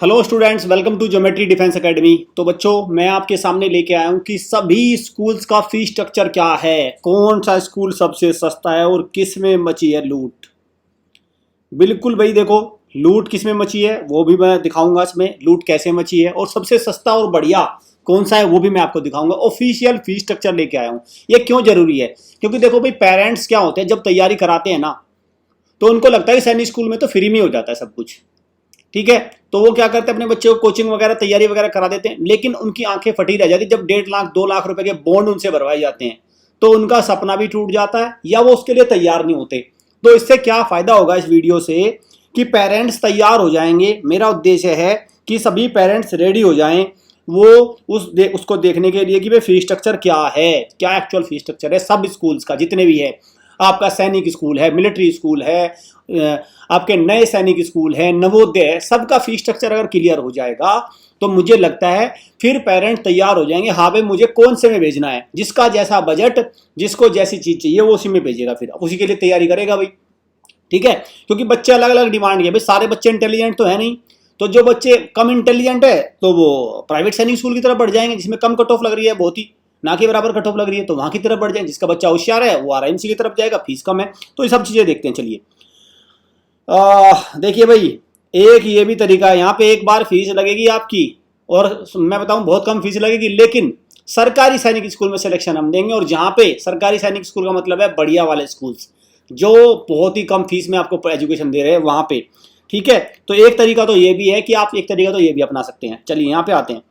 Hello students, welcome to geometry defence academy. तो बच्चों, मैं आपके सामने लेके आया हूँ कि सभी स्कूल्स का फीस स्ट्रक्चर क्या है, कौन सा स्कूल सबसे सस्ता है और किस में मची है लूट। बिल्कुल भाई, देखो लूट किस में मची है वो भी मैं दिखाऊंगा, इसमें लूट कैसे मची है, और सबसे सस्ता और बढ़िया कौन सा है वो भी मैं आपको दिखाऊंगा। ऑफिशियल फीस स्ट्रक्चर लेके आया हूँ। ये क्यों जरूरी है? क्योंकि देखो भाई, पेरेंट्स क्या होते हैं, जब तैयारी कराते हैं ना, तो उनको लगता है कि सैनिक स्कूल में तो फ्री में हो जाता है सब कुछ। ठीक है, तो वो क्या करते हैं, अपने बच्चे को कोचिंग वगैरह तैयारी वगैरह करा देते हैं, लेकिन उनकी आंखें फटी रह जाती जब 1.5 लाख 2 लाख रुपए के बॉन्ड उनसे भरवाए जाते हैं, तो उनका सपना भी टूट जाता है या वो उसके लिए तैयार नहीं होते। तो इससे क्या फायदा होगा इस वीडियो से कि पेरेंट्स तैयार हो जाएंगे। मेरा उद्देश्य है कि सभी पेरेंट्स रेडी हो जाएं वो उसको देखने के लिए कि भाई फीस स्ट्रक्चर क्या है, क्या एक्चुअल फीस स्ट्रक्चर है सब स्कूल्स का, जितने भी है। आपका सैनिक स्कूल है, मिलिट्री स्कूल है, आपके नए सैनिक स्कूल है, नवोदय है, सबका फीस स्ट्रक्चर अगर क्लियर हो जाएगा तो मुझे लगता है फिर पेरेंट तैयार हो जाएंगे। हाँ भाई, मुझे कौन से में भेजना है, जिसका जैसा बजट, जिसको जैसी चीज चाहिए वो उसी में भेजेगा, फिर उसी के लिए तैयारी करेगा भाई। ठीक है, क्योंकि बच्चे अलग अलग डिमांड है भाई, सारे बच्चे इंटेलिजेंट तो है नहीं। तो जो बच्चे कम इंटेलिजेंट है तो वो प्राइवेट सैनिक स्कूल की तरफ बढ़ जाएंगे, जिसमें कम कट ऑफ लग रही है, बहुत ही ना के बराबर कट ऑफ लग रही है, तो वहां की तरफ बढ़ जाएंगे। जिसका बच्चा होशियार है वो आरएमसी की तरफ जाएगा, फीस कम है। तो ये सब चीजें देखते हैं, चलिए। देखिए भाई, एक ये भी तरीका है, यहाँ पे एक बार फीस लगेगी आपकी, और मैं बताऊं बहुत कम फीस लगेगी, लेकिन सरकारी सैनिक स्कूल में सिलेक्शन हम देंगे। और जहाँ पे सरकारी सैनिक स्कूल का मतलब है बढ़िया वाले स्कूल्स, जो बहुत ही कम फीस में आपको एजुकेशन दे रहे हैं वहां पे। ठीक है, तो एक तरीका तो ये भी है कि आप एक तरीका तो ये भी अपना सकते हैं। चलिए यहाँ पे आते हैं।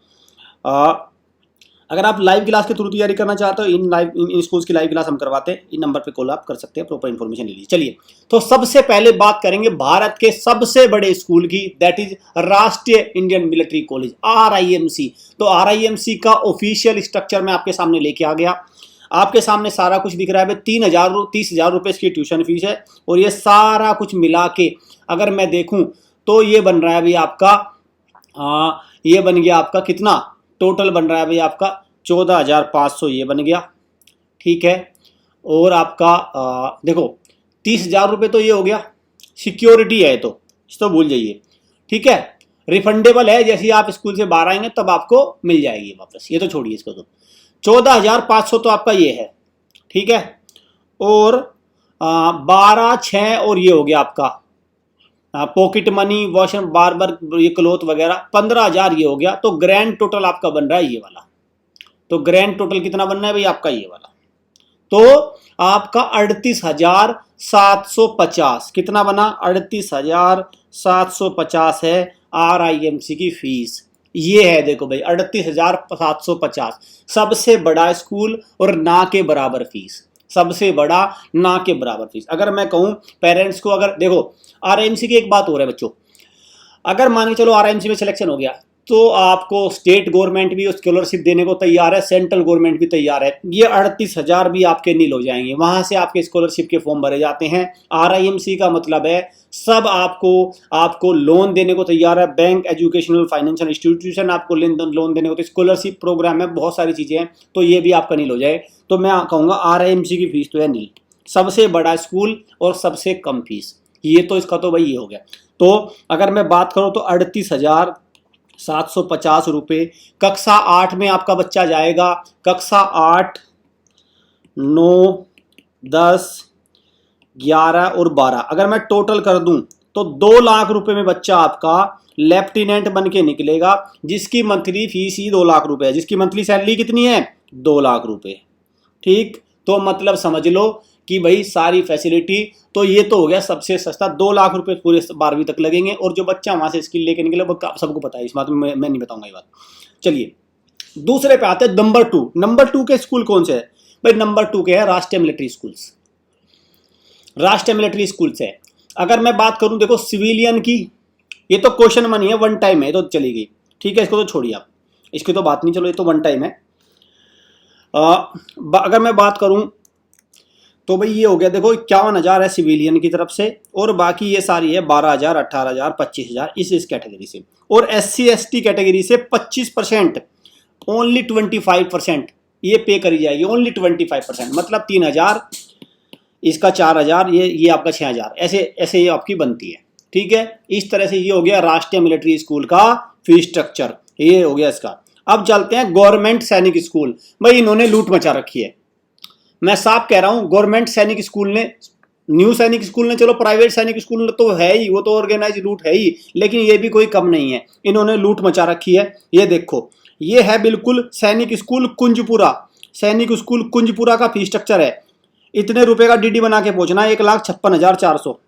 अगर आप लाइव क्लास के थ्रू तैयारी करना चाहते हो, इन स्कूल्स की लाइव क्लास हम करवाते हैं, इन नंबर पे कॉल आप कर सकते हैं, प्रॉपर इन्फॉर्मेशन ले लीजिए। चलिए, तो सबसे पहले बात करेंगे भारत के सबसे बड़े स्कूल की, दैट इज राष्ट्रीय इंडियन मिलिट्री कॉलेज, आरआईएमसी। तो आरआईएमसी का ऑफिशियल स्ट्रक्चर मैं आपके सामने लेके आ गया। आपके सामने सारा कुछ दिख रहा है। 30,000 रुपए इसकी ट्यूशन फीस है, और ये सारा कुछ मिला के अगर मैं देखूं तो ये बन रहा है भाई आपका, ये बन गया आपका कितना, टोटल बन रहा है भाई आपका 14,500 ये बन गया। ठीक है, और आपका देखो 30,000 रुपये तो ये हो गया, सिक्योरिटी है तो इसको भूल जाइए। ठीक है, रिफंडेबल है, जैसे आप स्कूल से बाहर आएंगे तब आपको मिल जाएगी वापस, ये तो छोड़िए इसको। तो 14,500 तो आपका ये है। ठीक है, और 12,600 और ये हो गया आपका पॉकेट मनी, वॉशर, बार्बर, ये क्लोथ वगैरह, 15,000 ये हो गया। तो ग्रैंड टोटल आपका बन रहा है ये वाला। तो ग्रैंड टोटल कितना बनना है भाई आपका ये वाला, तो आपका 38,750 कितना बना, 38,750 है आरआईएमसी की फीस। ये है देखो भाई, 38,750, सबसे बड़ा स्कूल और ना के बराबर फीस, सबसे बड़ा ना के बराबर फीस। अगर मैं कहूं पेरेंट्स को, अगर देखो आरआईएमसी की एक बात हो रहा है बच्चों, अगर मान के चलो आरआईएमसी में सिलेक्शन हो गया तो आपको स्टेट गवर्नमेंट भी स्कॉलरशिप देने को तैयार है, सेंट्रल गवर्नमेंट भी तैयार है। ये 38,000 भी आपके नील हो जाएंगे, वहां से आपके स्कॉलरशिप के फॉर्म भरे जाते हैं। आरआईएमसी का मतलब है सब आपको लोन देने को तैयार है। बैंक, एजुकेशनल, फाइनेंशियल इंस्टीट्यूशन आपको लोन देने को, तो स्कॉलरशिप प्रोग्राम है, बहुत सारी चीजें हैं। तो ये भी आपका नील हो जाए। तो मैं कहूँगा आरआईएमसी की फीस तो है नील, सबसे बड़ा स्कूल और सबसे कम फीस, ये तो इसका तो भाई ये हो गया। तो अगर मैं बात करूं तो 38,750 रुपये। कक्षा 8 में आपका बच्चा जाएगा, कक्षा 8, 9, 10, 11 और 12 अगर मैं टोटल कर दूं तो 2 लाख रुपए में बच्चा आपका लेफ्टिनेंट बन के निकलेगा, जिसकी मंथली फीस ही 2 लाख रुपए है। जिसकी मंथली सैलरी कितनी है, 2 लाख रुपए। ठीक, तो मतलब समझ लो कि भाई सारी फैसिलिटी, तो ये तो हो गया सबसे सस्ता। 2 लाख रुपए पूरे 12वीं तक लगेंगे, और जो बच्चा वहां से स्किल लेके निकले वो सबको पता है, इस बात में मैं नहीं बताऊंगा ये बात। चलिए दूसरे पे आते हैं, नंबर 2। नंबर 2 के स्कूल कौन से है भाई? नंबर 2 के है राष्ट्रीय मिलिट्री स्कूल्स, राष्ट्रीय मिलिट्री स्कूल से। अगर मैं बात करूं देखो सिविलियन की, ये तो क्वेश्चन मनी है, वन टाइम है तो चली गई। ठीक है, इसको तो छोड़िए आप, इसकी तो बात नहीं, चलो ये तो वन टाइम है। अगर मैं बात करूं तो भाई ये हो गया, देखो 51,000 है सिविलियन की तरफ से, और बाकी ये सारी है 12,000, 18,000, 25,000 इस कैटेगरी से। और SC ST कैटेगरी से 25%, ओनली 25% ये पे करी जाएगी, ओनली 25%, मतलब 3,000, इसका 4,000, ये आपका 6,000, ऐसे ऐसे ये आपकी बनती है। ठीक है, इस तरह से ये हो गया राष्ट्रीय मिलिट्री स्कूल का फीस स्ट्रक्चर, ये हो गया इसका। अब चलते हैं गवर्नमेंट सैनिक स्कूल। भाई इन्होंने लूट मचा रखी है, मैं साफ कह रहा हूं। गवर्नमेंट सैनिक स्कूल ने, न्यू सैनिक स्कूल ने, चलो प्राइवेट सैनिक स्कूल तो है ही, वो तो ऑर्गेनाइज लूट है ही, लेकिन ये भी कोई कम नहीं है, इन्होंने लूट मचा रखी है। ये देखो, ये है बिल्कुल सैनिक स्कूल कुंजपुरा, सैनिक स्कूल कुंजपुरा का फीस स्ट्रक्चर है। इतने रुपए का डीडी बना के पहुंचना है, 1,56,400,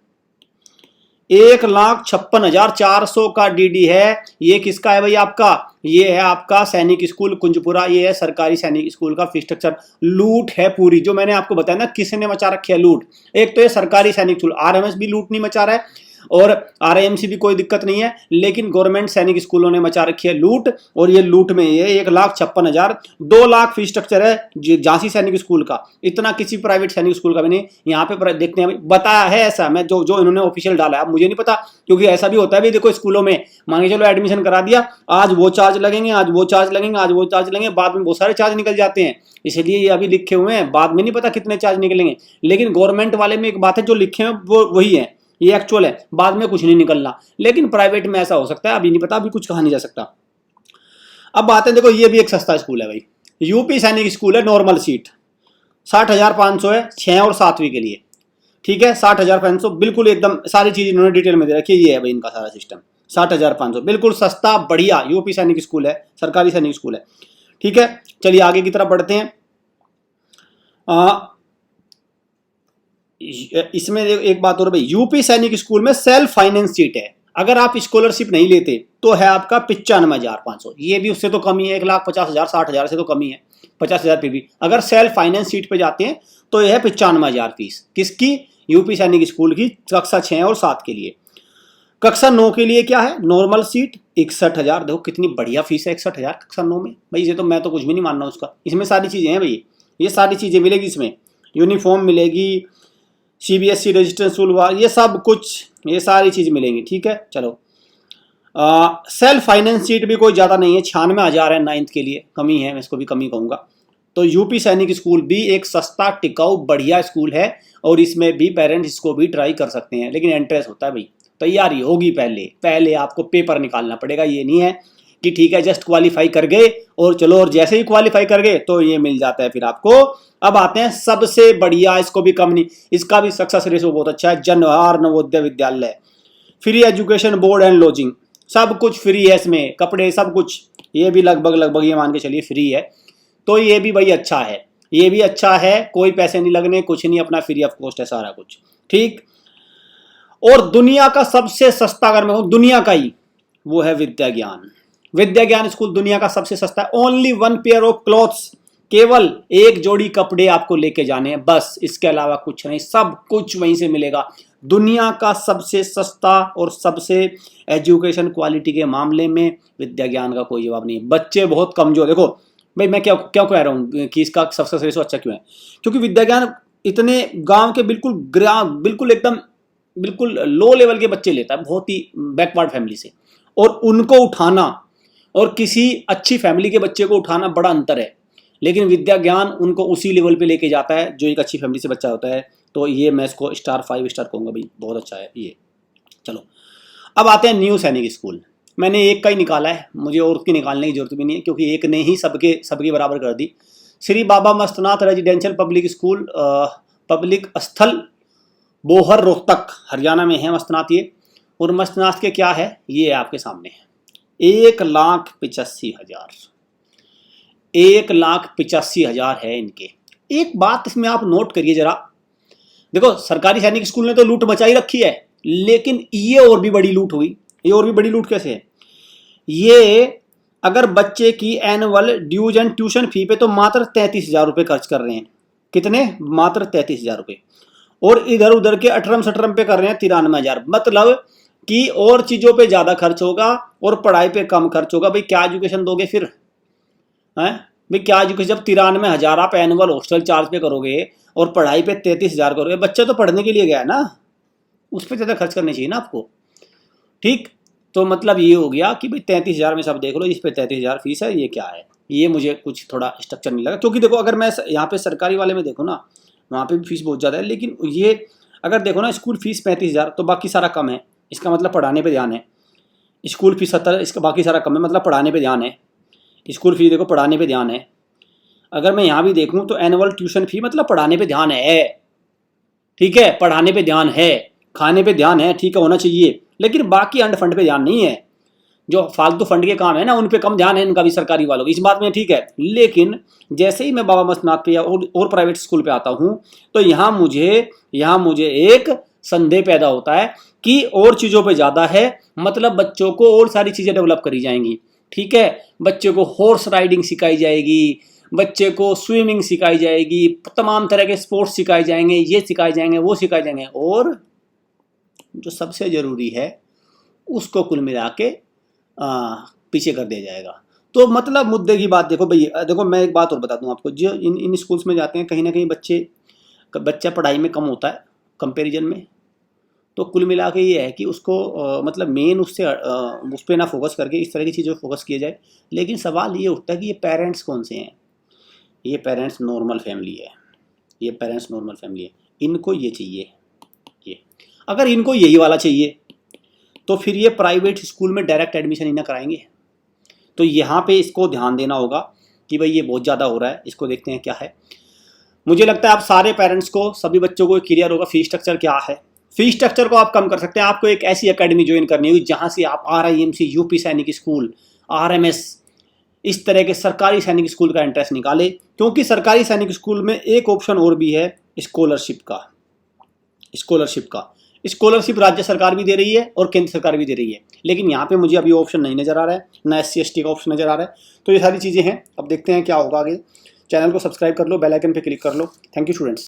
1,56,400 का डीडी है। ये किसका है भाई? आपका, ये है आपका सैनिक स्कूल कुंजपुरा, ये है सरकारी सैनिक स्कूल का फीस स्ट्रक्चर। लूट है पूरी, जो मैंने आपको बताया ना किसने मचा रखी है लूट। एक तो ये सरकारी सैनिक स्कूल, आरएमएस भी लूट नहीं मचा रहा है और आरएएमसी भी कोई दिक्कत नहीं है, लेकिन गवर्नमेंट सैनिक स्कूलों ने मचा रखी है लूट। और ये लूट में ये 1,56,000, 2 लाख फीस स्ट्रक्चर है झांसी सैनिक स्कूल का, इतना किसी प्राइवेट सैनिक स्कूल का भी नहीं। यहाँ पे देखते हैं, बताया है ऐसा, मैं जो जो इन्होंने ऑफिशियल डाला है, मुझे नहीं पता, क्योंकि ऐसा भी होता है भी। देखो स्कूलों में मांगे चलो एडमिशन करा दिया, आज वो चार्ज लगेंगे, आज वो चार्ज लगेंगे, आज वो चार्ज लगेंगे, बाद में बहुत सारे चार्ज निकल जाते हैं, इसलिए ये अभी लिखे हुए हैं, बाद में नहीं पता कितने चार्ज निकलेंगे। लेकिन गवर्नमेंट वाले में एक बात है, जो लिखे हैं वो वही है, ये एक्चुअल है, बाद में कुछ नहीं निकलना। लेकिन प्राइवेट में ऐसा हो सकता है, अभी नहीं पता, अभी कुछ कहा नहीं जा सकता। अब बात है, देखो ये भी एक सस्ता स्कूल है भाई, यूपी सैनिक स्कूल है, नॉर्मल सीट 60,500 है 6 और 7वीं के लिए, ठीक है, 60,500 बिल्कुल एकदम सारी चीज इन्होंने डिटेल में दे रखी है। ये है भाई इनका सारा सिस्टम, 60,500 बिल्कुल सस्ता बढ़िया यूपी सैनिक स्कूल है, सरकारी सैनिक स्कूल है, ठीक है। चलिए आगे की तरफ बढ़ते हैं। इसमें एक बात और भाई, यूपी सैनिक स्कूल में सेल्फ फाइनेंस सीट है, अगर आप स्कॉलरशिप नहीं लेते तो है आपका 95,500, ये भी उससे तो कम ही है, 1,50,000 60,000 से तो कम ही है, 50,000 पे भी। अगर सेल्फ फाइनेंस सीट पे जाते हैं तो यह है 95,000 फीस, किसकी? यूपी सैनिक स्कूल की, कक्षा 6 और 7 के लिए। कक्षा 9 के लिए क्या है? नॉर्मल सीट 61,000, देखो कितनी बढ़िया फीस है 61,000 कक्षा 9 में भाई, ये तो मैं तो कुछ भी नहीं मान रहा हूँ उसका। इसमें सारी चीजें हैं भाई, ये सारी चीजें मिलेगी, इसमें यूनिफॉर्म मिलेगी, सीबीएसई रजिस्टर्ड स्कूल, ये सब कुछ, ये सारी चीज मिलेंगी, ठीक है। चलो सेल्फ फाइनेंस सीट भी कोई ज्यादा नहीं है, 96,000 है 9th के लिए, कमी है, मैं इसको भी कमी कहूंगा। तो यूपी सैनिक स्कूल भी एक सस्ता टिकाऊ बढ़िया स्कूल है, और इसमें भी पेरेंट्स इसको भी ट्राई कर सकते हैं, लेकिन एंट्रेंस होता है भाई, तैयारी होगी, पहले आपको पेपर निकालना पड़ेगा। ये नहीं है कि ठीक है जस्ट क्वालिफाई कर गए और चलो, और जैसे ही क्वालिफाई कर गए तो ये मिल जाता है फिर आपको। अब आते हैं सबसे बढ़िया, इसको भी कम नहीं, इसका भी सक्सेस रेशो बहुत अच्छा है, Jawahar Navodaya Vidyalaya, free education, board and lodging, सब कुछ फ्री है इसमें, कपड़े सब कुछ, ये भी लगभग ये मान के चलिए फ्री है। तो ये भी भाई अच्छा है, ये भी अच्छा है, कोई पैसे नहीं लगने, कुछ नहीं, अपना फ्री ऑफ कॉस्ट है सारा कुछ, ठीक। और दुनिया का सबसे सस्ता, अगर मैं कहूं दुनिया का ही, वो है विद्या ज्ञान। विद्या ज्ञान स्कूल दुनिया का सबसे सस्ता है, ओनली 1 पेयर ऑफ क्लॉथ्स, केवल एक जोड़ी कपड़े आपको लेके जाने हैं बस, इसके अलावा कुछ नहीं, सब कुछ वहीं से मिलेगा। दुनिया का सबसे सस्ता और सबसे एजुकेशन क्वालिटी के मामले में विद्या ज्ञान का कोई जवाब नहीं है। बच्चे बहुत कमजोर, देखो भाई मैं क्या क्या कह रहा हूँ कि इसका सक्सेस रेशो अच्छा क्यों है, क्योंकि विद्या ज्ञान इतने गांव के बिल्कुल एकदम बिल्कुल लो लेवल के बच्चे लेता है, बहुत ही बैकवर्ड फैमिली से, और उनको उठाना और किसी अच्छी फैमिली के बच्चे को उठाना बड़ा अंतर है। लेकिन विद्या ज्ञान उनको उसी लेवल पे लेके जाता है जो एक अच्छी फैमिली से बच्चा होता है। तो ये मैं इसको स्टार 5 स्टार कहूँगा भाई, बहुत अच्छा है ये। चलो अब आते हैं न्यू सैनिक स्कूल। मैंने एक का ही निकाला है, मुझे और की निकालने की जरूरत भी नहीं है, क्योंकि एक ने ही सबके बराबर कर दी। Shri Baba Mastnath residential public school, public स्थल, बोहर रोहतक, हरियाणा में है मस्तनाथ ये। और मस्तनाथ के क्या है, ये आपके सामने है, 1,85,000, 1,85,000 है इनके। एक बात इसमें आप नोट करिए जरा, देखो सरकारी सैनिक स्कूल ने तो लूट मचाई रखी है, लेकिन ये और भी बड़ी लूट हुई। ये और भी बड़ी लूट कैसे है? ये अगर बच्चे की annual dues and tuition fee पे तो मात्र 33,000 रुपये खर्च कर रहे हैं। कितने? मात्र 33,000 रुपये। और इधर उधर के अठरम सटरम पे कर रहे हैं 93,000। मतलब कि और चीजों पे ज्यादा खर्च होगा और पढ़ाई पे कम खर्च होगा। भाई क्या एजुकेशन दोगे फिर, हैं भाई? क्या एजुकेशन, जब 93,000 आप एनुअल हॉस्टल चार्ज पे करोगे और पढ़ाई पे 33,000 करोगे, बच्चा तो पढ़ने के लिए गया ना, उस पर ज्यादा खर्च करने चाहिए ना आपको, ठीक। तो मतलब ये हो गया कि भाई 33,000 में सब देख लो, इस पे 33,000 फीस है, ये क्या है? ये मुझे कुछ थोड़ा स्ट्रक्चर नहीं लगा, क्योंकि देखो अगर मैं यहाँ पे सरकारी वाले में देखो ना, वहाँ पे भी फीस बहुत ज़्यादा है, लेकिन ये अगर देखो ना स्कूल फीस 35,000 तो बाकी सारा कम है। इसका मतलब पढ़ाने पे ध्यान है। स्कूल फीस 70, इसका बाकी सारा कम है, मतलब पढ़ाने पे ध्यान है। स्कूल फीस देखो, पढ़ाने पे ध्यान है। अगर मैं यहाँ भी देखूँ तो एनुअल ट्यूशन फी, मतलब पढ़ाने पे ध्यान है। ठीक है, पढ़ाने पे ध्यान है, खाने पे ध्यान है, ठीक है, होना चाहिए, लेकिन बाकी अंड फंड पे ध्यान नहीं है। जो फालतू फंड के काम है ना, उन पे कम ध्यान है इनका भी, सरकारी वालों की, इस बात में ठीक है। लेकिन जैसे ही मैं बाबा मस्तनाथ पे या और प्राइवेट स्कूल पे आता हूँ तो यहाँ मुझे एक संदेह पैदा होता है कि और चीज़ों पे ज़्यादा है, मतलब बच्चों को और सारी चीज़ें डेवलप करी जाएंगी। ठीक है, बच्चे को हॉर्स राइडिंग सिखाई जाएगी, बच्चे को स्विमिंग सिखाई जाएगी, तमाम तरह के स्पोर्ट्स सिखाए जाएंगे, ये सिखाए जाएंगे, वो सिखाए जाएंगे, और जो सबसे ज़रूरी है उसको कुल मिला के पीछे कर दिया जाएगा। तो मतलब मुद्दे की बात देखो भाई, देखो मैं एक बात और बता दूं आपको, जो इन स्कूल्स में जाते हैं, कहीं ना कहीं बच्चा पढ़ाई में कम होता है कंपैरिजन में। तो कुल मिला के ये है कि उसको मतलब मेन उस पर ना फोकस करके इस तरह की चीज़ों पर फोकस किया जाए। लेकिन सवाल ये उठता है कि ये पेरेंट्स कौन से हैं? ये पेरेंट्स नॉर्मल फैमिली है, ये पेरेंट्स नॉर्मल फैमिली है, इनको ये चाहिए। ये अगर इनको यही वाला चाहिए तो फिर ये प्राइवेट स्कूल में डायरेक्ट एडमिशन ही ना कराएंगे। तो यहाँ पे इसको ध्यान देना होगा कि भाई ये बहुत ज़्यादा हो रहा है, इसको देखते हैं क्या है। मुझे लगता है आप सारे पेरेंट्स को, सभी बच्चों को क्लियर होगा फीस स्ट्रक्चर क्या है। फीस स्ट्रक्चर को आप कम कर सकते हैं। आपको एक ऐसी एकेडमी ज्वाइन करनी होगी जहाँ से आप RIMC, यूपी सैनिक स्कूल, RMS, इस तरह के सरकारी सैनिक स्कूल का इंटरेस्ट निकाले, क्योंकि सरकारी सैनिक स्कूल में एक ऑप्शन और भी है स्कॉलरशिप का। स्कॉलरशिप राज्य सरकार भी दे रही है और केंद्र सरकार भी दे रही है, लेकिन यहाँ पे मुझे अभी ऑप्शन नहीं नज़र आ रहा है, ना SC ST का ऑप्शन नज़र आ रहा है। तो ये सारी चीज़ें हैं, अब देखते हैं क्या होगा आगे। चैनल को सब्सक्राइब कर लो, बेल आइकन पे क्लिक कर लो। Thank you students.